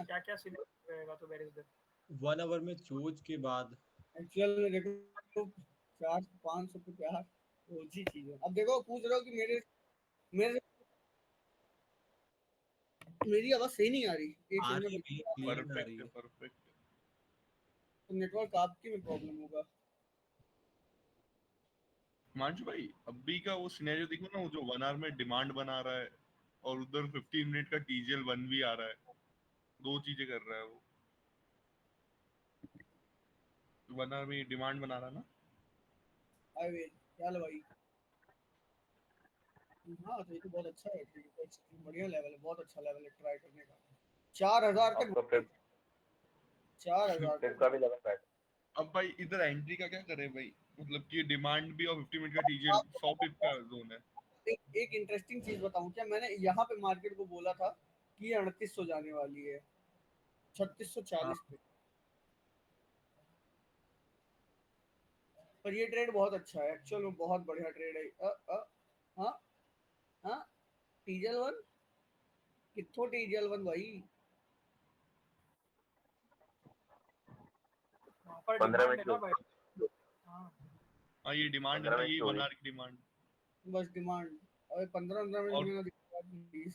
क्या क्या सिनेरियो रहेगा तो वेयर इज द 1 आवर में चोज के बाद एक्चुअल में देखो 400-500 पे प्यार ओजी चीज है। अब देखो पूछ रहे हो कि मेरे मेरी आवाज सही नहीं आ रही, एक आ सेकंड रही में है भाई, बिल्कुल क्लीन आ रही परफेक्ट है, है। परफेक्ट। तो नेटवर्क आपकी में प्रॉब्लम होगा। हिमांशु भाई अभी का वो सिनेरियो देखो ना, वो जो 1 आवर में डिमांड बना रहा है और उधर 15 मिनट का टीजीएल 1 भी आ रहा है, दो चीजें कर रहा है वो। 1 आवर में डिमांड बना रहा है ना। हाय वे क्या लो भाई। हाँ तो ये तो बहुत अच्छा है, ठीक है, तो बढ़िया लेवल है, बहुत अच्छा लेवल है ट्राई करने का। 4000 अब तक, तो फिर 4000 फिर तक। का भी लेवल बैठ। अब भाई इधर एंट्री का क्या करें भाई, मतलब कि डिमांड भी और 50 मिनट का टीजीएल आपको 100 पिप पता का है, जोन है। एक इंटरेस्टिंग चीज बताऊं क्या, मैंने यहाँ पे मार्केट को बोला था कि ये 3800 जाने वाली है, 3640 पे। पर ये ट्रेड बहुत अच्छा है, एक्चुअल में बहुत बढ़िया ट्रेड है। हाँ हाँ, टीजल वन कितों टीजल वन भाई। वहां पर 15 मिनट डिमांड है की ना होगी। भाई। हाँ हाँ ये डिमांड है 15 ना, मिनट ये की 1 होगी। आवर की डिमांड। बस डिमांड, अरे 15-15 मिनट और में ना दिखा प्लीज।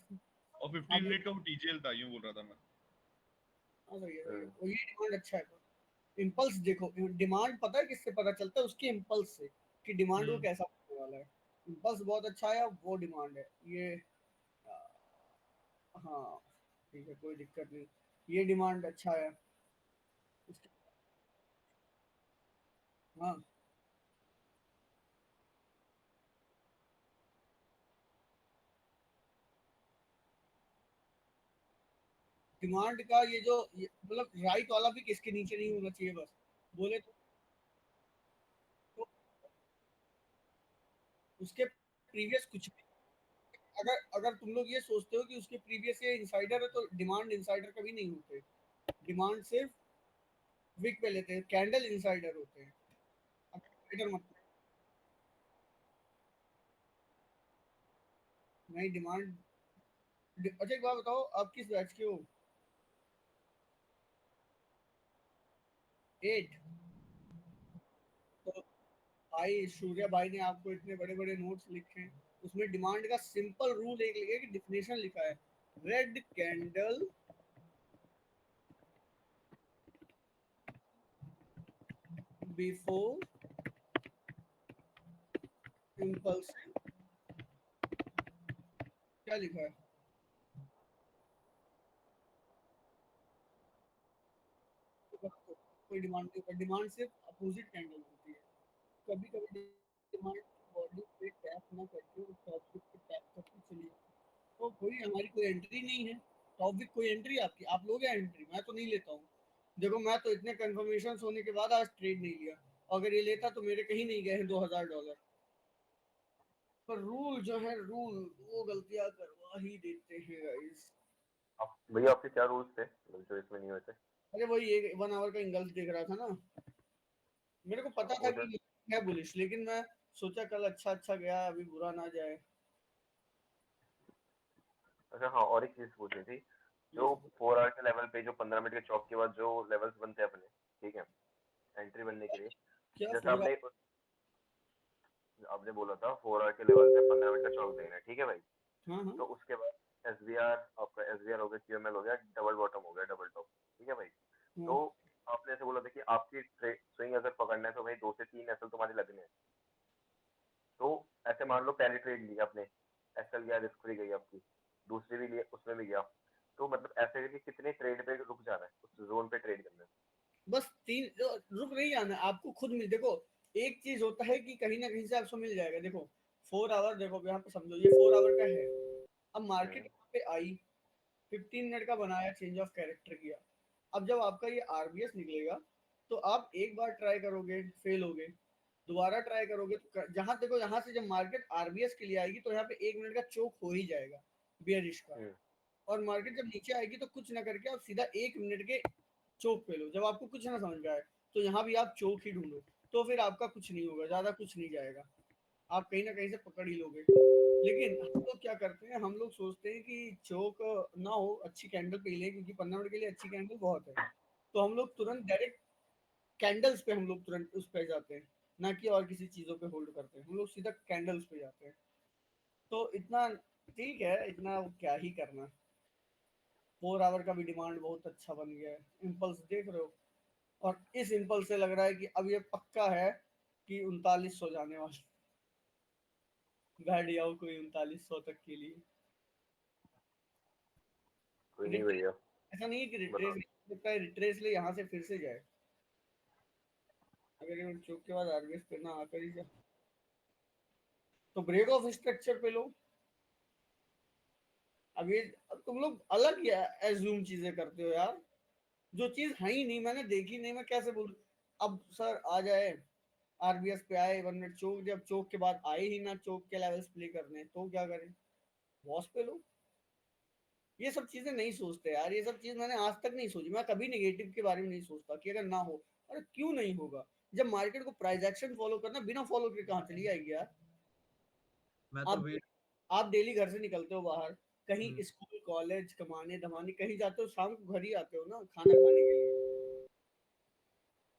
और हाँ 15 मिनट का वो टीजीएल था, यूं बोल रहा था मैं। सही है, सही है। हम्म। और ये डिमांड अच्छा है। इम्पल्स देखो, डिमांड पता है किससे पता चलता है, उसके इम्पल्स से कि डिमांड को हम्म। कैसा होने वाला है। इम्पल्स बहुत अच्छा है, वो डिमांड है ये। हाँ ठीक है, कोई दिक्कत नहीं, ये डिमांड अच्छा है उसके। हाँ डिमांड का ये जो मतलब राइट वाला भी किसके नीचे नहीं होना चाहिए बस, बोले तो उसके प्रीवियस कुछ भी। अगर अगर तुम लोग ये सोचते हो कि उसके प्रीवियस ये इंसाइडर है तो डिमांड इंसाइडर कभी नहीं होते। डिमांड सिर्फ विक पे लेते हैं, कैंडल इंसाइडर होते हैं। इंसाइडर मत, नहीं डिमांड। अच्छा एक बात बताओ, आप किस बैच के हो? 8। तो भाई सूर्या भाई ने आपको इतने बड़े बड़े नोट्स लिखे हैं, उसमें डिमांड का सिंपल रूल एक लिखा है कि डिफिनेशन लिखा है, रेड कैंडल बिफोर इम्पल्सिव, क्या लिखा है? कोई डिमांड नहीं होता, डिमांड सिर्फ अपोजिट कैंडल होती है। कभी कभी डिमांड बॉडी पे टैप ना करके वो टॉप विक पे टैप करके चली जाती है, तो कोई हमारी कोई एंट्री नहीं है। टॉप विक कोई एंट्री आपकी, आप लोगे एंट्री? मैं तो नहीं लेता हूँ। देखो मैं तो इतने कंफर्मेशन होने के बाद आज ट्रेड नहीं लिया, अगर ये लेता तो मेरे कहीं नहीं गए हैं $2000। पर रूल जो है, रूल वो गलतियां करवा ही देते हैं गाइस। अब भैया आपके क्या रूल्स थे मतलब जो इसमें नहीं हुए थे? अरे वही एक 1 आवर का इंगल्स देख रहा था ना, मेरे को अच्छा पता था वो जो। कि है बुलिश, लेकिन मैं सोचा कल अच्छा अच्छा गया, अभी बुरा ना जाए। अच्छा हाँ, और एक चीज पूछनी थी। जो 4 आवर के लेवल पे जो 15 मिनट के चौक के बाद जो लेवल्स बनते हैं अपने, ठीक है, एंट्री बनने के लिए। क्या जैसे 4 आवर? आपने बोला था 4 आवर के लेवल पे 15 मिनट का चौक देना है, ठीक है भाई। हाँ हाँ तो उसके बाद एसबीआर, आपका एसबीआर हो गया, क्यूएमएल हो गया, डबल बॉटम हो गया, डबल टॉप, ठीक है भाई। हाँ। तो आपने ऐसे बोला था कि आपकी स्विंग अगर पकड़ना है तो भाई 2 से 3 एसएल तुम्हारे लगने हैं। तो ऐसे मान लो पहली ट्रेड ली आपने, एसएल गया, रिस्क फ्री गई आपकी, दूसरी भी लिए उसमें भी गया। तो मतलब ऐसे करके कितने ट्रेड पे रुक जाना है उस जोन पे ट्रेड करने में? बस 3 रुक नहीं जाना आपको, खुद मिल देखो। एक चीज होता है कि कहीं ना कहीं से आपको मिल जाएगा। देखो 4 आवर, देखो यहाँ पे समझो ये 4 आवर का है। अब मार्केट हम्म। यहाँ पे आई, 15 मिनट का बनाया, चेंज ऑफ कैरेक्टर किया। अब जब आपका ये आरबीएस निकलेगा तो आप एक बार ट्राई करोगे, फेल होगे, दोबारा ट्राई करोगे तो जहां देखो, यहाँ से जब मार्केट आरबीएस के लिए आएगी तो यहाँ पे 1 मिनट का चोक हो ही जाएगा बियरिश का। हम्म। और मार्केट जब नीचे आएगी तो कुछ ना करके आप सीधा 1 मिनट के चोक पे लो। जब आपको कुछ ना समझ में आए तो यहाँ भी आप चोक ही ढूंढो, तो फिर आपका कुछ नहीं होगा, ज्यादा कुछ नहीं जाएगा। आप कहीं ना कहीं से पकड़ ही लोगे। लेकिन हम लोग क्या करते हैं, हम लोग सोचते हैं कि चोक ना हो, अच्छी कैंडल पे ले, क्योंकि 15 मिनट के लिए अच्छी कैंडल बहुत है। तो हम लोग तुरंत डायरेक्ट कैंडल्स पे हम लोग तुरंत उस पे जाते हैं, ना कि और किसी चीज़ों पे होल्ड करते हैं। हम लोग सीधा कैंडल्स पे जाते हैं। तो इतना ठीक है, इतना क्या ही करना। 4 आवर का भी डिमांड बहुत अच्छा बन गया है। इम्पल्स देख रहे हो, और इस इम्पल्स से लग रहा है कि अब ये पक्का है कि 3900 जाने वाली। बैठ जाओ कोई 3900 तक के लिए। कोई नहीं भैया, ऐसा नहीं है कि बताओ। रिट्रेस ले यहाँ से फिर से जाए, अगर ये चौक के बाद आरबीएस पे ना आकर ही जाए तो ब्रेक ऑफ स्ट्रक्चर पे लो। अब तुम लोग अलग एज्यूम चीजें करते हो यार, जो चीज है ही नहीं, मैंने देखी नहीं, मैं कैसे बोलूं। अब सर आ जाए, आरबीएस पे आए 1 मिनट चौक, जब चौक के बाद आए ही ना चौक के लेवल्स प्ले करने, तो क्या करें, वॉस पे लो। ये सब चीजें नहीं सोचते यार, ये सब चीज मैंने आज तक नहीं सोची। मैं कभी नेगेटिव के बारे में नहीं सोचता कि अगर ना हो, अरे क्यों नहीं होगा, जब मार्केट को प्राइस एक्शन फॉलो करना, बिना फॉलो के कहाँ चली आएगी यार। मैं तो आप वेट आप डेली घर से निकलते हो बाहर, कहीं स्कूल कॉलेज कमाने धमाने कहीं जाते हो, शाम को घर ही आते हो ना खाना खाने के लिए।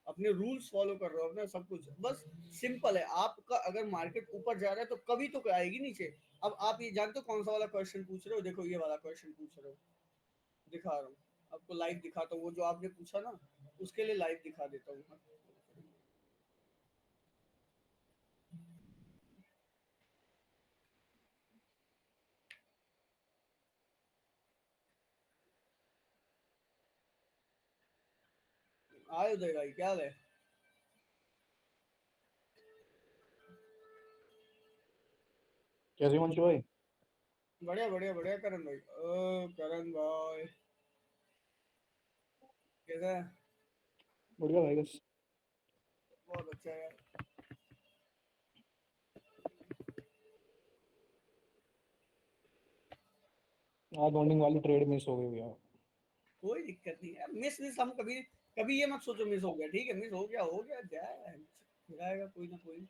अपने रूल्स फॉलो कर रहे हो अपना सब कुछ, बस सिंपल है। आपका अगर मार्केट ऊपर जा रहा है तो कभी तो आएगी नीचे। अब आप ये जानते हो कौन सा वाला क्वेश्चन पूछ रहे हो, देखो ये वाला क्वेश्चन पूछ रहे हो, दिखा रहा हूँ आपको, लाइव दिखाता हूँ। वो जो आपने पूछा ना, उसके लिए लाइव दिखा देता हूँ। आए उदय भाई, क्या हाल है? कैसे मंशु भाई? बढ़िया बढ़िया बढ़िया करण भाई। ओ करण भाई, कैसा है? बढ़िया भाई बस। बहुत अच्छा है यार। आज मॉर्निंग वाली ट्रेड मिस हो गई भैया। कोई दिक्कत नहीं यार, मिस हम कभी कभी ये मत सोचो मिस हो गया, ठीक है, मिस हो गया जाएगा कोई ना कोई।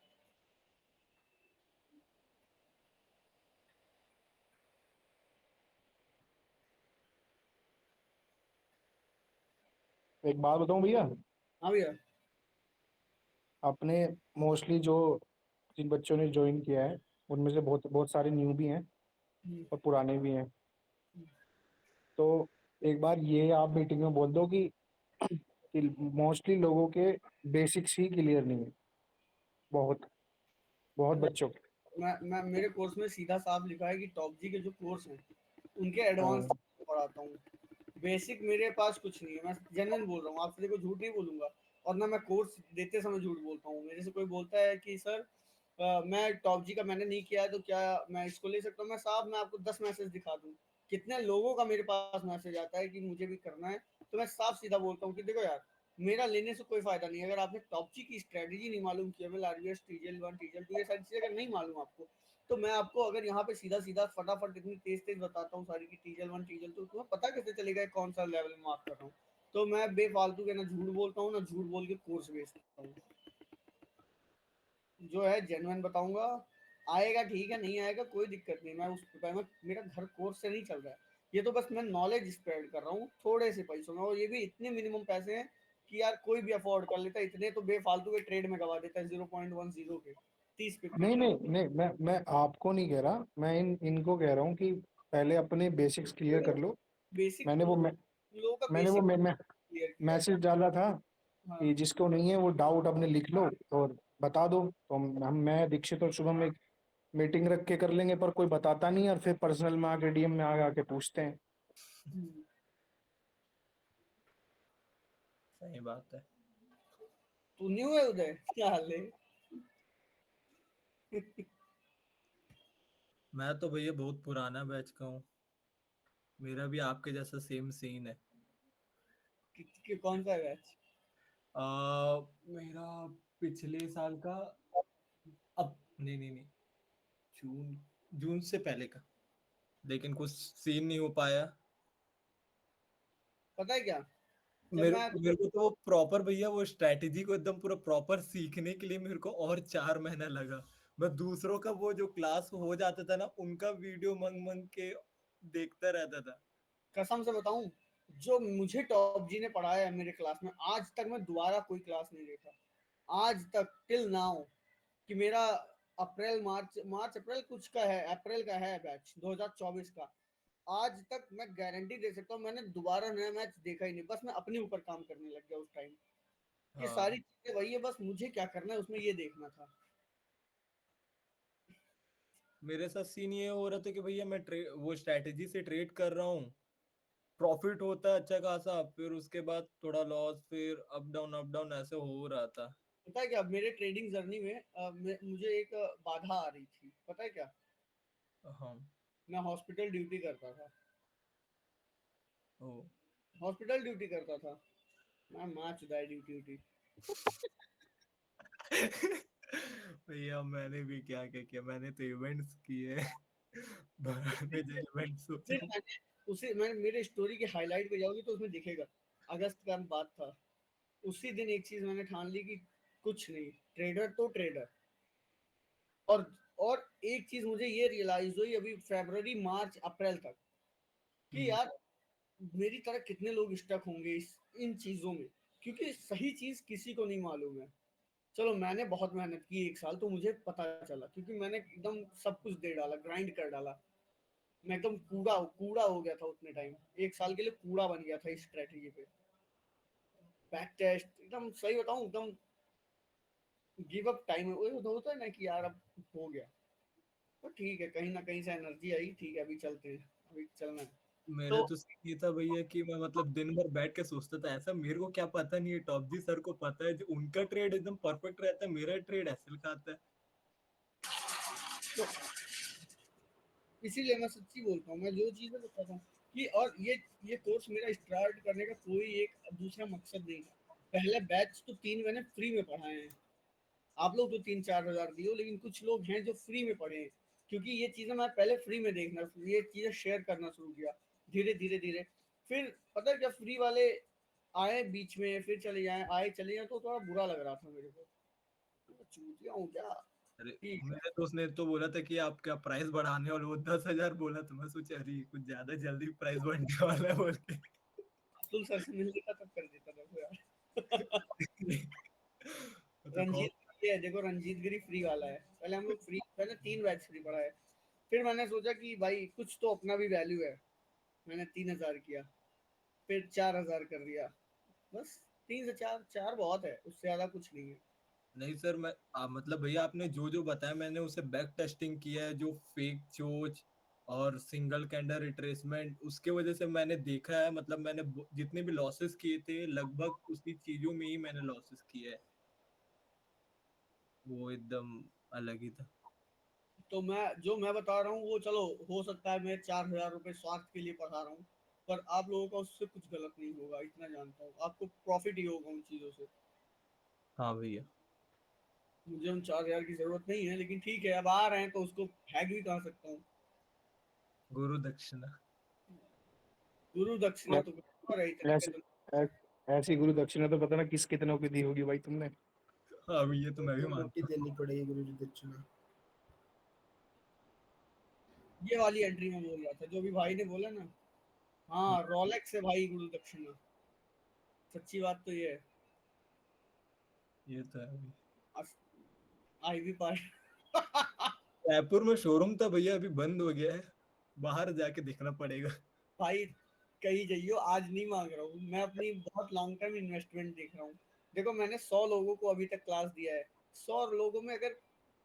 एक बात बताऊं भैया, हाँ भैया। अपने मोस्टली जो जिन बच्चों ने ज्वाइन किया है उनमें से बहुत बहुत सारे न्यू भी हैं हम्म, और पुराने भी हैं। तो एक बार ये आप मीटिंग में बोल दो कि मोस्टली लोगों के बेसिक्स ही क्लियर नहीं है, बहुत बहुत बच्चों के। मैं मेरे कोर्स में सीधा साफ लिखा है कि टॉप जी के जो कोर्स हैं उनके एडवांस हाँ, पढ़ाता हूँ। बेसिक मेरे पास कुछ नहीं है, मैं जेन्युइन बोल रहा हूँ आपसे, देखो झूठ नहीं बोलूंगा। और ना मैं कोर्स देते समय झूठ बोलता हूँ। मेरे से कोई बोलता है कि सर मैं टॉप जी का मैंने नहीं किया है तो क्या मैं इसको ले सकता हूँ, मैं साहब मैं आपको 10 मैसेज दिखा दूँ। कितने लोगों का मेरे पास मैसेज आता है कि मुझे भी करना है। तो मैं साफ सीधा बोलता हूँ कि देखो यार, मेरा लेने से कोई फायदा नहीं है अगर आपने टॉप जी की स्ट्रेटेजी नहीं मालूम, QML RBS TGL1 TGL2 ये सारी चीजें अगर नहीं मालूम आपको, तो मैं आपको अगर यहाँ पे सीधा सीधा फटाफट इतनी तेज तेज बताता हूँ सारी की TGL1 TGL2, तुम्हें पता कैसे चलेगा कौन सा लेवल मार्क कर रहा हूँ। तो मैं बेफालतू के ना झूठ बोलता हूँ ना झूठ बोल के कोर्स बेचता हूँ। जो है जेन्युइन बताऊंगा। आएगा ठीक है, नहीं आएगा कोई दिक्कत नहीं। मैं उस मैं मेरा घर कोर्स से नहीं चल रहा है, ये तो बस मैं नॉलेज स्प्रेड कर रहा हूँ थोड़े से पैसों में, और ये भी इतने मिनिमम पैसे हैं कि यार कोई भी अफोर्ड कर लेता है। इतने तो बेफालतू के ट्रेड में गवा देता है 0.10 के 30 पिप नहीं में। नहीं नहीं, मैं आपको नहीं कह रहा, मैं इनको कह रहा हूँ कि पहले अपने बेसिक्स क्लियर कर लो। बेसिक मैंने वो लोगों का मैंने वो बेसिक क्लियर किया है। मैसेज डाला था हाँ कि जिसको नहीं है वो डाउट अपने लिख लो और बता दो। तो मैं दीक्षित और शुभम एक मीटिंग रख के कर लेंगे, पर कोई बताता नहीं है और फिर पर्सनल में आके DM में आके आके पूछते हैं। सही बात है। तू न्यू है उदय, क्या हाल है? मैं तो भैया बहुत पुराना बैच का हूँ। मेरा भी आपके जैसा सेम सीन है। कौन सा बैच? मेरा पिछले साल का, अब नहीं नहीं नहीं, जून जून से पहले का, लेकिन कुछ सीन नहीं हो पाया। पता है क्या, जब मेरे मैं मेरे को तो वो प्रॉपर भैया वो स्ट्रेटेजी को एकदम पूरा प्रॉपर सीखने के लिए मेरे को और 4 महीना लगा। मैं दूसरों का वो जो क्लास हो जाता था ना, उनका वीडियो मंग मंग के देखता रहता था। कसम से बताऊं, जो मुझे टॉप जी ने पढ़ाया है मेरे क्लास में, आज तक मैं दोबारा कोई क्लास नहीं देखा, आज तक टिल नाउ। कि मेरा अप्रैल मार्च अप्रैल कुछ का है, अप्रैल का है बैच 2024 का। आज तक मैं गारंटी दे सकता हूँ मैंने दोबारा नया मैच देखा ही नहीं। बस मैं अपने ऊपर काम करने लग गया उस टाइम कि हाँ, सारी चीजें वही है, बस मुझे क्या करना है उसमें ये देखना था। मेरे साथ सीन ये हो रहा था कि भैया मैं वो स्ट्रेटेजी से ट्रेड कर रहा हूँ, प्रॉफिट होता है अच्छा खासा, फिर उसके बाद थोड़ा लॉस, फिर अप डाउन ऐसे हो रहा था। पता है क्या, मेरे ट्रेडिंग जर्नी में मुझे एक बाधा आ रही थी, पता है क्या? हाँ। मैं हॉस्पिटल ड्यूटी करता था, ओ। हॉस्पिटल ड्यूटी करता था। मैं माँ चुदाई ड्यूटी ड्यूटी। भैया मैंने भी क्या क्या किया, मैंने तो इवेंट्स किए। बाहर में जो इवेंट्स होते फिर हैं। मैंने मेरे स्टोरी के हाईलाइट पे जाओगे तो उसमें दिखेगा, अगस्त का बात था। उसी दिन एक चीज मैंने ठान ली कि कुछ नहीं, ट्रेडर तो ट्रेडर। और और एक चीज मुझे ये रियलाइज हुई अभी फरवरी मार्च अप्रैल तक कि यार मेरी तरह कितने लोग स्टक होंगे इन चीजों में, क्योंकि सही चीज किसी को नहीं मालूम है। चलो मैंने बहुत मेहनत की एक साल, तो मुझे पता चला, क्योंकि मैंने एकदम सब कुछ दे डाला, ग्राइंड कर डाला। मैं एकदम कूड़ा कूड़ा हो गया था उतने टाइम, एक साल के लिए कूड़ा बन गया था इस स्ट्रेटेजी पे। बैक टेस्ट एकदम सही बताऊं, एकदम गिव अप टाइम होता है ना कि यार अब हो गया। तो ठीक है, कहीं ना कहीं से एनर्जी आई, ठीक है अभी चलते हैं, अभी चलना है। मेरे तो तो सीन ये था भैया कि मैं मतलब दिन भर बैठ के सोचता था ऐसा, मेरे को क्या पता नहीं है, टॉप जी सर को पता है, जो उनका ट्रेड एकदम परफेक्ट रहता है, मेरा ट्रेड ऐसे खाता है। तो इसीलिए मैं सच्ची बोलता हूँ, मैं जो चीजें बताता हूँ कि, और ये कोर्स मेरा स्टार्ट करने का कोई एक दूसरा मकसद नहीं था। पहले बैच तो 3 मैंने फ्री में पढ़ाए हैं। आप लोग तो 3-4 हजार दिए, लेकिन कुछ लोग हैं जो फ्री में पढ़े हैं, क्योंकि ये चीजें मैं पहले फ्री में देखना, ये चीजें शेयर करना शुरू किया धीरे धीरे धीरे। फिर पता है, जब फ्री वाले आए बीच में फिर चले जाए, आए चले जाए, तो थोड़ा बुरा लग रहा था मेरे को, मैं चूतिया हूँ क्या। अरे ठीक है, मेरे दोस्त ने तो बोला था कि आप क्या प्राइस बढ़ाने, और वो 10,000 बोला, तो मैं सोचा अरे कुछ ज्यादा जल्दी प्राइस बढ़ने वाला है बोल के। अब्दुल सर से मिल लेता तब कर देता था यार। तो रंजीत, ये देखो रंजीत गिरी फ्री वाला है। पहले हम लोग फ्री, पहले 3 बैच फ्री पढ़ा है। फिर मैंने सोचा कि भाई कुछ तो अपना भी वैल्यू है, मैंने 3 हजार किया, फिर 4 हजार कर दिया। बस 3 से 4, 4 बहुत है, उससे ज्यादा कुछ नहीं है। नहीं सर, मैं मतलब भैया आपने जो जो बताया मैंने उसे बैक टेस्टिंग किया है, जो फेक चोच और सिंगल कैंडल रिट्रेसमेंट, उसके वजह से मैंने देखा है, मतलब मैंने जितने भी लॉसेस किए थे लगभग उसी चीजों में ही मैंने लॉसेस किए हैं, वो एकदम अलग ही था। तो मैं बता रहा हूँ वो, चलो हो सकता है मैं 4 हजार रुपये स्वार्थ के लिए पढ़ा रहा हूँ, पर आप लोगों का उससे कुछ गलत नहीं होगा, इतना जानता हूँ, आपको प्रॉफिट ही होगा उन चीजों से। हाँ भैया। मुझे उन 4 हजार की जरूरत नहीं है, लेकिन ठीक है अब आ रहे हैं तो उसको हैक भी कर सकता हूँ। गुरु दक्षिणा। गुरु दक्षिणा तो रही ऐसे तरीके। ऐ- ऐसी गुरु दक्षिणा तो पता ना किस कितनों की दी होगी भाई तुमने। हाँ भैया, तो मैं भी तो मोटी मानता हूँ। देनी पड़ेगी गुरु जी दक्षिणा। ये वाली एंट्री में बोल रहा था, जो भी भाई ने बोला ना। हाँ, रोलेक्स है भाई गुरु दक्षिणा, सच्ची बात तो ये है। ये तो है भैया। आई भी पार। जयपुर में शोरूम था भैया, अभी बंद हो गया है, बाहर जाके देखना पड़ेगा। भाई कहीं जाइयो, आज नहीं मांग रहा हूँ मैं, अपनी बहुत लॉन्ग टर्म इन्वेस्टमेंट देख रहा हूँ। देखो मैंने 100 लोगों को अभी तक क्लास दिया है, 100 लोगों में अगर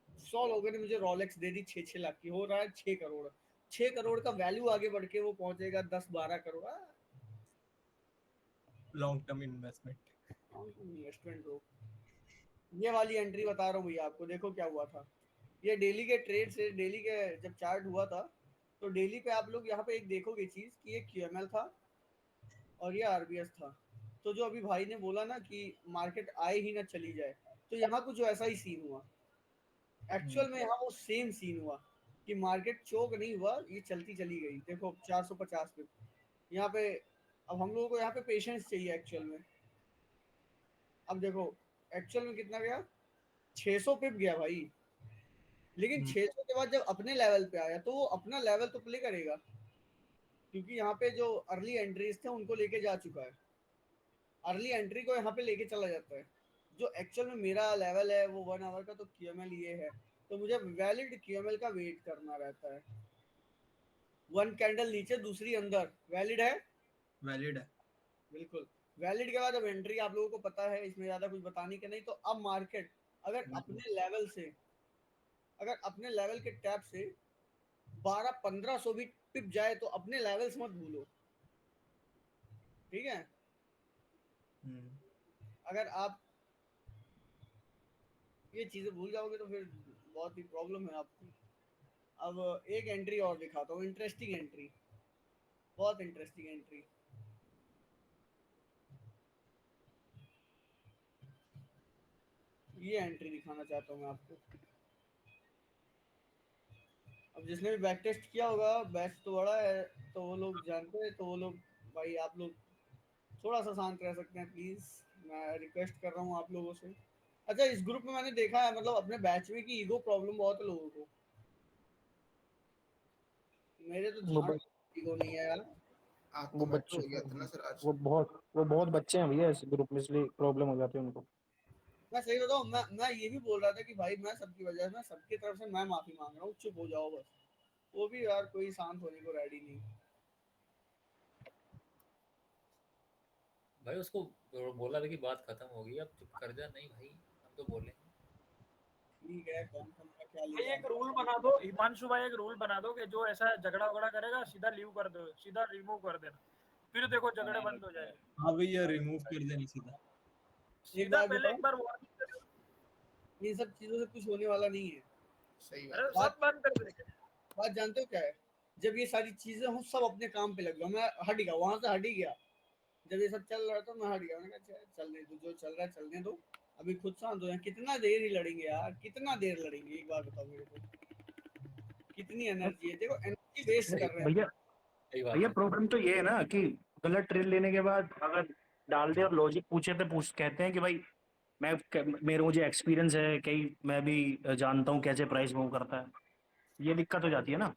100 लोगों ने मुझे रोलेक्स दे दी 6-6 लाख की, हो रहा है 6 करोड़। 6 करोड़ का वैल्यू आगे बढ़ के वो पहुंचेगा 10-12 crore. Long term investment. Investment हो। ये वाली एंट्री बता रहा हूँ भैया आपको, देखो क्या हुआ था। ये डेली के ट्रेड से, डेली के जब चार्ट हुआ था, तो डेली पे आप लोग यहाँ पे एक देखोगे चीज कि ये क्यूएमएल था और ये आरबीएस था। तो जो अभी भाई ने बोला ना कि मार्केट आए ही ना चली जाए, तो यहाँ कुछ ऐसा ही सीन हुआ। एक्चुअल में यहाँ वो सेम सीन हुआ कि मार्केट चोक नहीं हुआ, ये चलती चली गई। देखो 450 पे यहाँ पे। अब हम लोगों को यहाँ पे पेशेंस चाहिए एक्चुअल में। अब देखो एक्चुअल में कितना गया, 600 पिप गया भाई, लेकिन 600 के बाद जब अपने लेवल पे आया तो वो अपना लेवल तो प्ले करेगा, क्योंकि यहाँ पे जो अर्ली एंट्रीज थे उनको लेके जा चुका है, अर्ली एंट्री को यहाँ पे लेके चला जाता है। जो एक्चुअल में मेरा लेवल है वो 1 आवर का तो QML ये है, तो मुझे वैलिड QML का वेट करना रहता है। 1 कैंडल नीचे दूसरी अंदर, वैलिड है, वैलिड है। बिल्कुल वैलिड के बाद अब एंट्री आप लोगों को पता है, इसमें ज्यादा कुछ बताने के नहीं। तो अब मार्केट अगर अपने लेवल से, अगर अपने लेवल के टैप से 1200-1500 भी टिप जाए तो अपने लेवल्स मत भूलो, ठीक है। अगर आप ये चीजें भूल जाओगे तो फिर बहुत ही प्रॉब्लम है आपकी। अब एक एंट्री और दिखाता हूँ, इंटरेस्टिंग एंट्री, बहुत इंटरेस्टिंग एंट्री। ये एंट्री दिखाना चाहता हूँ मैं आपको। अब जिसने भी बैक टेस्ट किया होगा, बैच तो बड़ा है तो वो लोग जानते हैं, तो वो लोग, भाई आप लोग थोड़ा सा शांत रह सकते हैं प्लीज, मैं रिक्वेस्ट कर रहा हूँ आप लोगों से। अच्छा, इस ग्रुप में मैंने देखा है, मतलब अपने बैच में, कि ईगो प्रॉब्लम बहुत है लोगों को। मेरे तो वो ब- ईगो नहीं है यार। आज वो तो मैटर बच्चे हो गया था ना सर आज। वो बहुत बच्चे हैं भैया इस ग्रुप में, इसलिए प्रॉब्लम हो जाती है उनको। मैं सही बताऊँ, मैं ये भी बोल रहा था कि भाई मैं सबकी वजह से, सबकी तरफ से मैं माफी मांग रहा हूँ, चुप हो जाओ बस। वो भी यार कोई शांत होने को रेडी नहीं। भाई उसको बोला था कि बात खत्म हो गई, अब चुप कर जा। नहीं भाई हम तो बोले। ठीक है, कौन कौन का क्या भाई लिया। एक रूल बना दो हिमांशु भाई, एक रूल बना दो कि जो ऐसा झगड़ा वगड़ा करेगा सीधा लीव कर दो, सीधा रिमूव कर देना, फिर देखो झगड़े बंद हो जाएंगे। हाँ भैया रिमूव कर देना सीधा। एक सीधा बात पहले एक बताओ, बार वार्निंग करो। ये सब चीजों से कुछ होने वाला नहीं है। सही अरे बात है। सब बंद कर देंगे। बात जानते हो क्या है, जब ये सारी चीजें हो, सब अपने काम पे लग गया, मैं हट गया वहां से, हट ही गया। जब ये सब चल रहा था मैं हट गया, मैंने कहा चलने दो, जो चल रहा है चलने दो, अभी खुद शांत हो जाए। कितना देर ही लड़ेंगे यार, कितना देर लड़ेंगे, एक बार बताओ मेरे को, कितनी एनर्जी है। देखो एनर्जी वेस्ट कर रहे हैं। भैया सही बात भैया है। प्रॉब्लम तो ये है ना कि गलत ट्रेड लेने के बाद अगर डाल दे और लॉजिक पूछे तो कहते हैं कि भाई मुझे एक्सपीरियंस है, कई मैं भी जानता हूँ कैसे प्राइस मूव करता है। ये दिक्कत हो जाती है ना।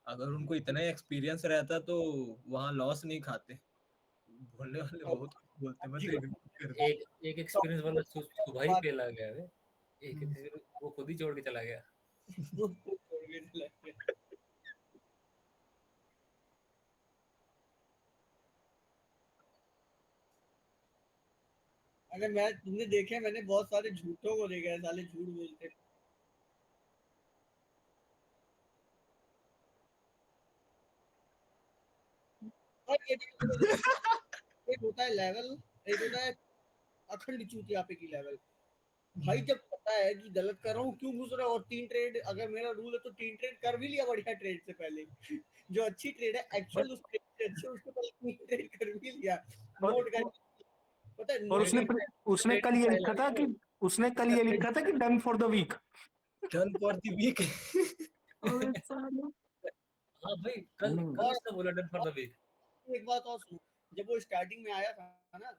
अगर उनको इतना एक्सपीरियंस रहता तो वहाँ लॉस नहीं खाते। बोलने वाले बहुत कुछ बोलते हैं, बस इग्नोर कर दो। एक एक्सपीरियंस वाला सुबह ही पेला गया है। वो खुद ही छोड़ के चला गया। अगर मैं, तुमने देखे, मैंने बहुत सारे झूठों को देखा है, साले झूठ बोलते। और एक होता है लेवल, एक होता है अखंड चूतिया पे की लेवल। भाई जब पता है कि गलत कर रहा हूँ, क्यों घुस रहा है, और 3 ट्रेड, अगर मेरा रूल है तो 3 ट्रेड कर भी लिया बढ़िया ट्रेड से पहले, जो अच्छी ट्रेड है एक्चुअल, उस ट्रेड से अच्छे, उसके पहले 3 ट्रेड कर भी लिया, नोट कर। पता है और नोट उसने कल ये लिखा था कि done for the week. Done for the week. हाँ भाई कल उसने बोला डन फॉर द वीक। एक बात और सुनो, जब वो स्टार्टिंग में आया था ना,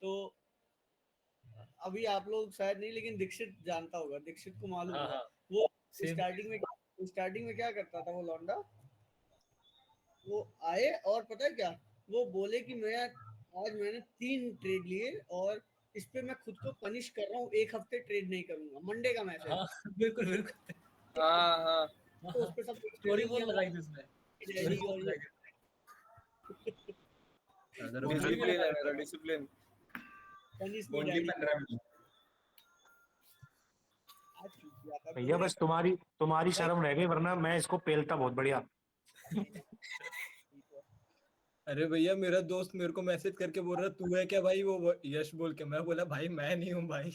तो अभी आप लोग शायद नहीं, लेकिन दीक्षित जानता होगा, दीक्षित को मालूम हाँ होगा। हाँ वो सेम। स्टार्टिंग में क्या करता था वो लौंडा, वो आए और पता है क्या, वो बोले कि आज मैंने 3 ट्रेड लिए और इस पे मैं खुद को पनिश कर रहा हूँ, 1 हफ्ते ट्रेड नहीं करूंगा। मंडे का मैसेज। हाँ बिल्कुल बिल्कुल। हाँ हाँ तो उस पे सब स्टोरी बोल लगाई थी उसने। स्टोरी डैडी और बोल लगाई थी। अगर वो वो स्टोरी डिसिप्लिन है लगाई मेरा, थी। Discipline. Punish me Won't daddy. keep and run. भैया बस तुम्हारी शर्म रह गई, वरना मैं इसको पेलता बहुत बढ़िया। अरे भैया मेरा दोस्त मेरे को मैसेज करके बोल रहा तू है क्या भाई, वो यश बोल के। मैं बोला भाई मैं नहीं हूँ भाई,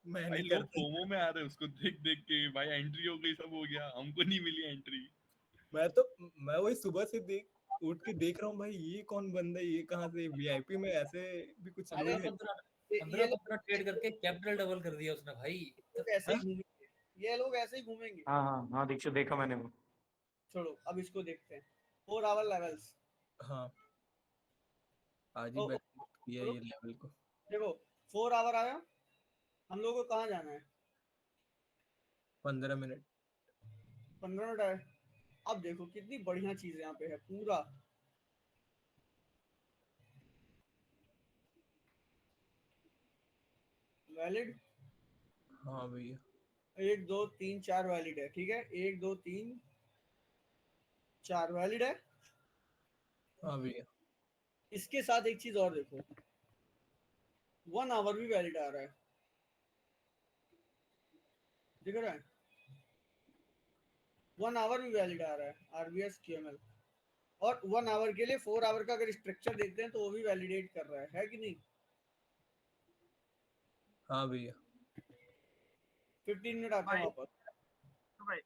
मैं भाई नहीं लोग करता। फोमो में आ रहे हैं उसको देख देख के, भाई एंट्री हो गई, सब हो गया, हमको नहीं मिली एंट्री। मैं वही सुबह से उठ के देख रहा हूँ भाई ये कौन बंदा है, ये कहाँ से वीआईपी में ऐसे भी कुछ अरे लोग हैं। 15 ट्रेड करके कैपिटल डबल कर दिया उसने भाई। ऐसे ही घूमेंगे, ये लोग ऐसे ही घूमेंगे। हाँ हाँ हाँ, दीक्षित देखा मैंने वो। छोड़ो, अब इसको देखते हैं। 4 आवर लेवल्स। हाँ आज ही बैक किया ये लेवल को। देखो 4 आवर आया, हम लोगों को कहाँ जाना है? 15 मिनट। 15 मिनट आए। अब देखो कितनी बढ़िया चीज यहाँ पे है, पूरा वैलिड, हाँ भैया 1 2 3 4 वैलिड है, ठीक है, 1 2 3 4 वैलिड है। हाँ भैया इसके साथ एक चीज और देखो, 1 आवर भी वैलिड आ रहा है, दिख रहा है, 1 आवर भी वैलिड आ रहा है आरबीएस क्यूएमएल। और 1 आवर के लिए 4 आवर का अगर स्ट्रक्चर देखते हैं तो वो भी वैलिडेट कर रहा है कि नहीं। हाँ भैया 15 मिनट आते हैं भाई वापस। तो भाई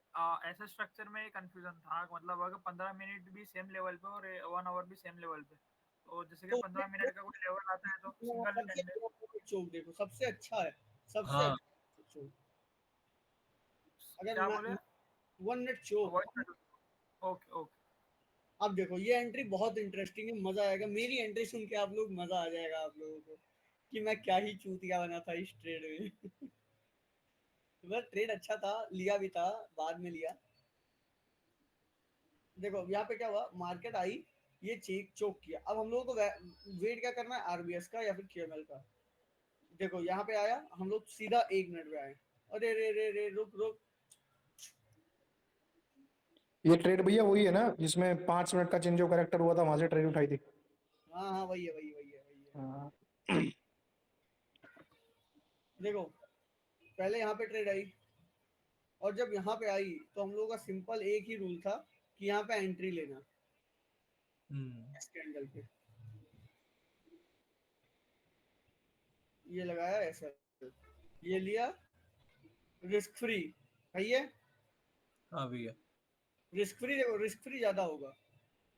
ऐसे स्ट्रक्चर में कंफ्यूजन था, मतलब अगर 15 मिनट भी सेम लेवल पे और 1 आवर भी सेम लेवल पे, तो जैसे कि तो 15 मिनट का कोई लेवल आता है तो सिंगल सबसे कैंडल। चौक देखो, सबसे अच्छा है, सबसे हाँ अच्छा चौक। अगर क्या मैं बोले? 1 मिनट चौक। Okay okay. अब देखो ये एंट्री बहुत इंटरेस्टिंग है, मजा आएगा, मेरी एंट्री सुन के आप लोग, मजा आ जाएगा आप लोगों को कि मैं क्या ही चूतिया बना था इस ट्रेड में। बस ट्रेड अच्छा था, लिया भी था, बाद में लिया। देखो यहाँ पे क्या हुआ, मार्केट आई, ये चेक चोक किया। अब हम लोगों को वेट क्या करना है, आरबीएस का या फिर क्यूएमएल का। देखो यहाँ पे आया, हम लोग सीधा 1 मिनट पे आए, अरे रे रे रे रुक रुक। ये ट्रेड भैया वही है ना जिसमें 5 मिनट का चेंज जो करेक्टर हुआ था वहां से ट्रेड उठाई थी। हाँ हाँ वही है वही वही है वही है। हाँ। देखो पहले यहाँ पे ट्रेड आई, और जब यहाँ पे आई तो हम लोगों का सिंपल एक ही रूल था कि यहाँ पे एंट्री लेना इस कैंडल पे। ये लगाया ऐसा, ये लिया, रिस्क फ्री सही है। हाँ भैया रिस्क फ्री, देखो रिस्क फ्री ज्यादा होगा,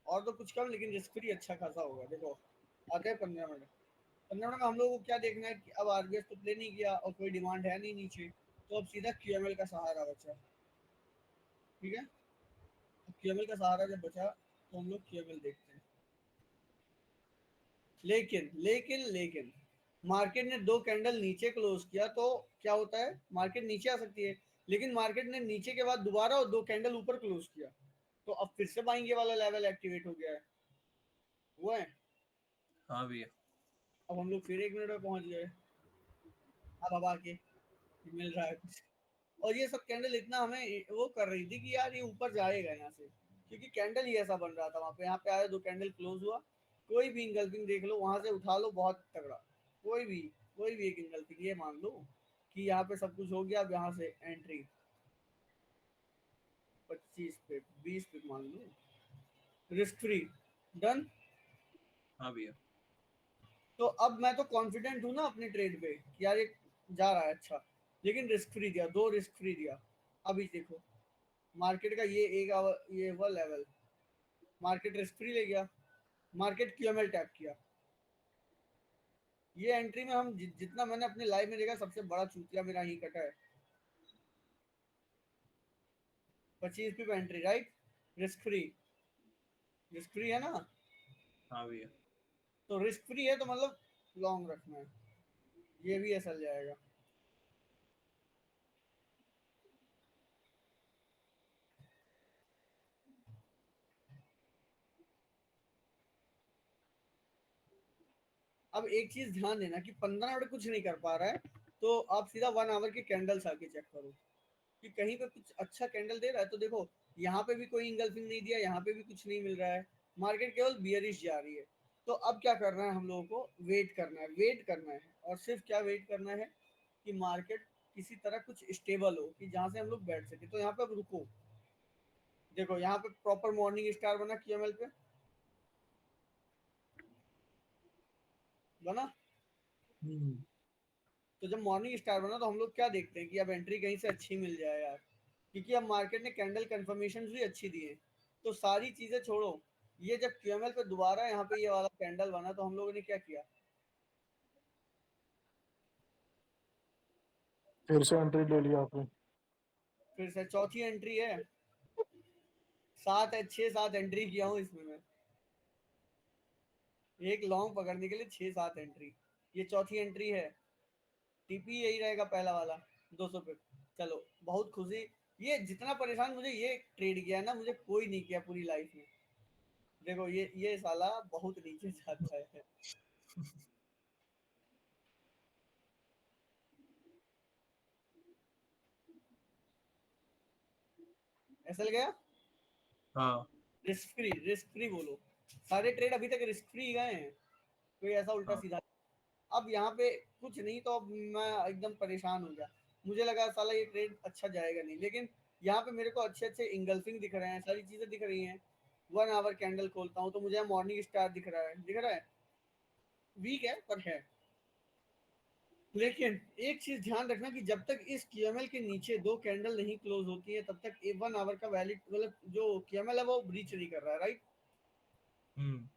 और तो कुछ कम, लेकिन रिस्क फ्री अच्छा खासा होगा। देखो आते हैं 15 मिनट, 15 मिनट में हम लोग को क्या देखना है कि अब आरबीएस तो प्ले नहीं किया और कोई डिमांड है नहीं नीचे, तो अब सीधा क्यूएमएल का सहारा बचा, ठीक है। क्यूएमएल का सहारा जब बचा तो हम लोग क्यूएमएल देखते हैं। लेकिन लेकिन लेकिन मार्केट ने 2 कैंडल नीचे क्लोज किया, तो क्या होता है, मार्केट नीचे आ सकती है, लेकिन मार्केट ने नीचे के बाद दोबारा 2 कैंडल ऊपर क्लोज किया, तो अब फिर से बाइंग वाला लेवल एक्टिवेट हो गया है, हुआ है। हाँ भैया अब हम लोग फिर 1 मिनट में पहुंच गए, अब आके मिल रहा है कुछ। और ये सब कैंडल इतना हमें वो कर रही थी कि यार ये ऊपर जाएगा यहाँ से, क्योंकि कैंडल ही ऐसा बन रहा था वहां पे। यहाँ पे आया, 2 कैंडल क्लोज हुआ, कोई भी इंगल्फिंग देख लो वहां से उठा लो, बहुत तगड़ा, कोई भी एक इंगल्फिंग, ये मान लो कि यहाँ पे सब कुछ हो गया। अब यहाँ से एंट्री 25 पे 20 पे मान लो, रिस्क फ्री डन। हाँ भैया तो अब मैं तो कॉन्फिडेंट हूँ ना अपने ट्रेड पे कि यार ये जा रहा है अच्छा, लेकिन रिस्क फ्री दिया, 2 रिस्क फ्री दिया। अभी देखो मार्केट का ये ये हुआ लेवल, मार्केट रिस्क फ्री ले गया, मार्केट क्यूएमएल टैप किया। ये एंट्री में हम जितना मैंने अपने लाइफ में देखा सबसे बड़ा चूतिया मेरा ही कटा है। 25 पे एंट्री, राइट, रिस्क फ्री है ना, हाँ भैया तो रिस्क फ्री है तो मतलब लॉन्ग रखना है, ये भी ऐसा जाएगा। अब एक चीज ध्यान देना कि 15 मिनट कुछ नहीं कर पा रहा है, तो आप सीधा 1 आवर के कैंडल्स आके चेक करो कि कहीं पे कुछ अच्छा कैंडल दे रहा है। तो देखो यहाँ पे भी कोई इंगल्फिंग नहीं दिया, यहाँ पे भी कुछ नहीं मिल रहा है, मार्केट केवल बियरिश जा रही है। तो अब क्या करना है हम लोगों को, वेट करना है, वेट करना है, और सिर्फ क्या वेट करना है कि मार्केट किसी तरह कुछ स्टेबल हो कि जहां से हम लोग बैठ सके। तो यहाँ पे अब रुको, देखो यहाँ पे प्रॉपर मॉर्निंग स्टार बना क्यूएमएल पे, बना। तो जब मॉर्निंग स्टार बना तो हम लोग क्या देखते हैं कि अब एंट्री कहीं से अच्छी मिल जाए यार, क्योंकि अब मार्केट ने कैंडल कंफर्मेशन भी अच्छी दी है। तो सारी चीजें छोड़ो, ये जब क्यूएमएल पे दोबारा यहाँ पे ये वाला कैंडल बना तो हम लोगों ने क्या किया, फिर से एंट्री ले लिया आपने। फिर से चौथी एंट्री है, 7 है, 6-7 एंट्री किया हूँ इसमें मैं, एक लॉन्ग पकड़ने के लिए 6-7 एंट्री, ये चौथी एंट्री है। टीपी यही रहेगा पहला वाला 200 पे। चलो बहुत खुशी, ये जितना परेशान मुझे ये ट्रेड किया ना, मुझे कोई नहीं किया पूरी लाइफ में। देखो ये साला बहुत नीचे जाता है। एसएल गया हाँ रिस्क फ्री बोलो, सारे ट्रेड अभी तक रिस्क फ्री गए हैं, कोई ऐसा उल्टा हाँ सीधा। अब यहाँ पे कुछ नहीं, तो अब मैं एकदम परेशान हो गया। मुझे लगा साला ये ट्रेड अच्छा जाएगा नहीं, लेकिन यहाँ पे मेरे को अच्छे अच्छे इंगल्फिंग दिख रहे हैं, सारी चीजें दिख रही हैं। 1 आवर कैंडल खोलता हूँ तो मुझे मॉर्निंग स्टार दिख रहा है, वीक है पर है। लेकिन एक चीज ध्यान रखना कि जब तक इस क्यूएमएल के नीचे 2 कैंडल नहीं क्लोज होती है, तब तक 1 आवर का वैलिड मतलब जो क्यूएमएल है वो ब्रीच नहीं कर रहा है, राइट। हम्म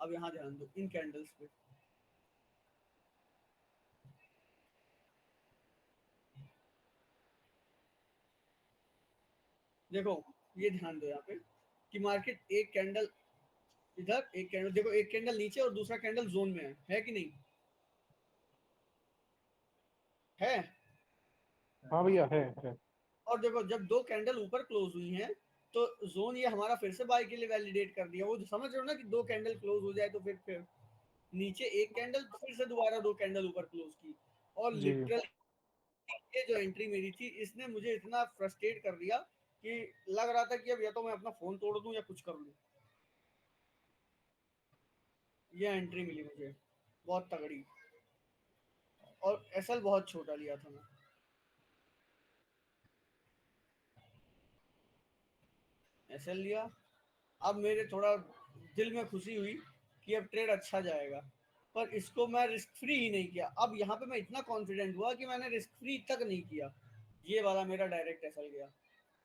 अब यहाँ ध्यान दो इन कैंडल्स पे, देखो ये ध्यान दो यहाँ पे कि मार्केट एक कैंडल इधर, एक कैंडल देखो, एक कैंडल नीचे और दूसरा कैंडल जोन में है कि नहीं है। हाँ भैया है। और देखो जब 2 कैंडल ऊपर क्लोज हुई हैं तो जोन ये हमारा फिर से बाय के लिए वैलिडेट कर दिया। वो समझ रहे हो ना कि 2 कैंडल क्लोज हो जाए तो फिर नीचे एक कैंडल, फिर से दोबारा 2 कैंडल ऊपर क्लोज की। और जी लिटरली ये जो एंट्री मेरी थी इसने मुझे इतना फ्रस्ट्रेट कर दिया कि लग रहा था कि अब या तो मैं अपना फोन तोड़ दूं या कुछ कर लूं। ये एंट्री मिली मुझे बहुत तगड़ी, और एसएल बहुत छोटा लिया था मैं। एसएल लिया, अब मेरे थोड़ा दिल में खुशी हुई कि अब ट्रेड अच्छा जाएगा, पर इसको मैं रिस्क फ्री ही नहीं किया। अब यहाँ पे मैं इतना कॉन्फिडेंट हुआ कि मैंने रिस्क फ्री तक नहीं किया, ये वाला मेरा डायरेक्ट एसएल गया।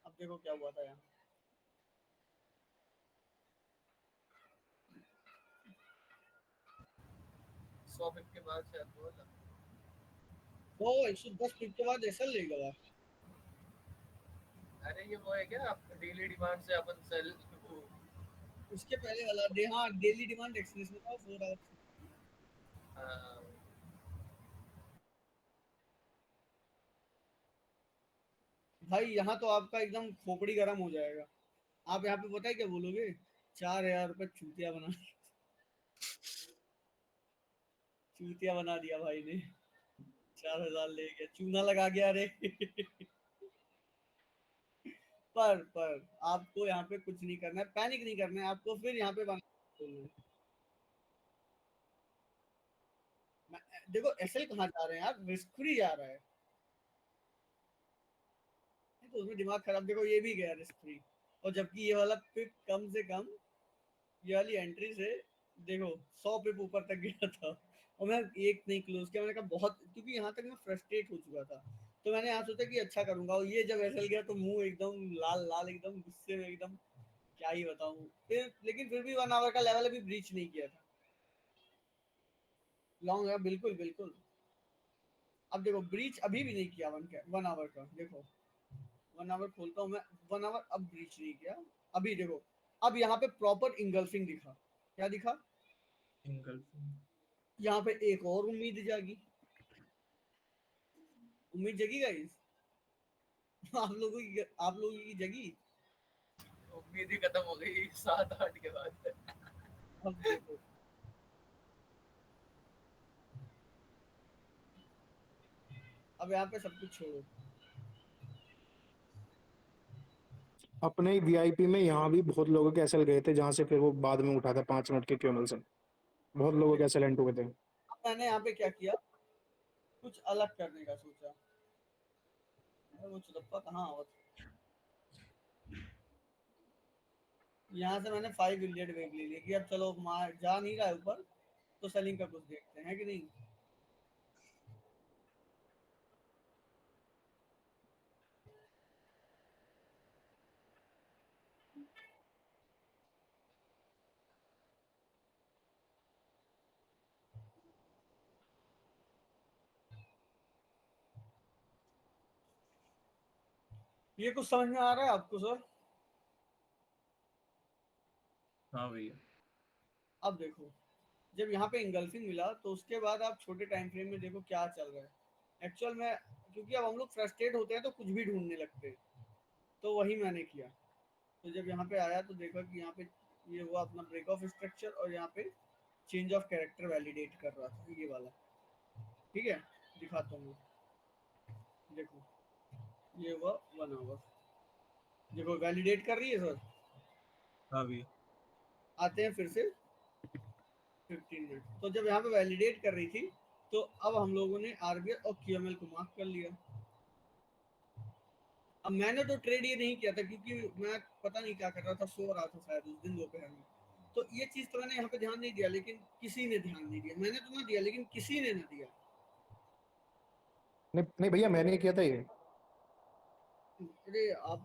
अब देखो क्या हुआ था यहाँ, सौ पिप के बाद शायद हुआ था। वो 110 पिप के बाद एसएल ले गया। अरे ये वो है क्या, डेली डिमांड से अपन सेल उसके पहले वाला हाँ डेली डिमांड एक्सप्रेस में था 4 आवर्स। भाई यहाँ तो आपका एकदम खोपड़ी गर्म हो जाएगा। आप यहाँ पे पता है क्या बोलोगे, 4,000 रुपये चूतिया बना दिया भाई ने। 4,000 ले गया, चूना लगा गया रे। पर आपको यहाँ पे कुछ नहीं करना है, पैनिक नहीं करना है आपको, फिर यहाँ पे देखो एसएल कहाँ जा रहे हैं यार, रिस्क फ्री जा रहा है तो उसमें दिमाग खराब। देखो ये भी गया रिस्क फ्री, और जबकि ये वाला पिप कम से कम, ये वाली एंट्री से देखो 100 पिप ऊपर तक गया था, और मैं एक नहीं क्लोज किया। मैंने कहा बहुत, क्योंकि यहाँ तक मैं फ्रस्ट्रेट हो चुका था, तो मैंने यहाँ सोचा कि अच्छा करूंगा। और ये जब एसएल गया तो मुंह एकदम लाल लाल, एकदम गुस्से में, एकदम क्या ही बताऊं। फिर लेकिन फिर भी 1 आवर का लेवल अभी ब्रीच नहीं किया था। लॉन्ग है बिल्कुल बिल्कुल। अब देखो ब्रीच अभी भी नहीं किया 1 आवर का, देखो 1 आवर खोलता हूँ मैं, 1 आवर अब ब्रीच नहीं किया। अभी देखो, अब यहाँ पे प्रॉपर इंगल्फिंग दिखा, क्या दिखा, इंगल्फिंग। यहाँ पे एक और उम्मीद जागी। उम्मीद जगी गाइस। आप लोगों की जगी। उम्मीद ही खत्म हो गई 7-8 के बाद। अब देखो अब यहाँ पे सब कुछ छोड़ो, अपने वीआईपी में यहाँ भी बहुत लोगों के एसएल गए थे, जहां से फिर वो बाद में उठा था 5 मिनट के क्यूएमएल से, बहुत लोगों के एसएल एंड हुए थे। अब मैंने यहाँ पे क्या किया, कुछ अलग करने का सोचा। वो चुदप्पा कहाँ आवा था? यहाँ से मैंने 5 इलियट वेव ले ली कि अब चलो मार जा नहीं रहा है ऊपर, तो सेलिंग का कुछ देखते हैं कि नहीं। ये कुछ समझ में आ रहा है आपको सर? हाँ भैया। अब देखो जब यहाँ पे इंगल्फिंग मिला तो उसके बाद आप छोटे टाइम फ्रेम में देखो क्या चल रहा है एक्चुअल में। क्योंकि अब हम लोग फ्रस्ट्रेट होते हैं तो कुछ भी ढूंढने लगते हैं। तो वही मैंने किया। तो जब यहाँ पे आया तो देखा कि यहाँ पे ये हुआ अपना ब्रेक ऑफ स्ट्रक्चर और यहाँ पे चेंज ऑफ कैरेक्टर वैलिडेट कर रहा था ये वाला। ठीक है, दिखाता हूँ, देखो ये हुआ 1 आवर, देखो वैलिडेट कर रही है सर। हाँ भैया। आते हैं फिर से 15 मिनट। तो जब यहाँ पे वैलिडेट कर रही थी तो अब हम लोगों ने आरबीएल और क्यूएमएल को मार्क कर लिया। अब मैंने तो ट्रेड ये नहीं किया था क्योंकि मैं पता नहीं क्या कर रहा था, सो रहा था शायद उस दिन दोपहर में। तो ये चीज तो मैंने यहाँ पे ध्यान नहीं दिया, लेकिन किसी ने ध्यान नहीं दिया। मैंने तो ना दिया लेकिन किसी ने ना दिया। नहीं नहीं भैया, मैंने किया था ये। अरे आप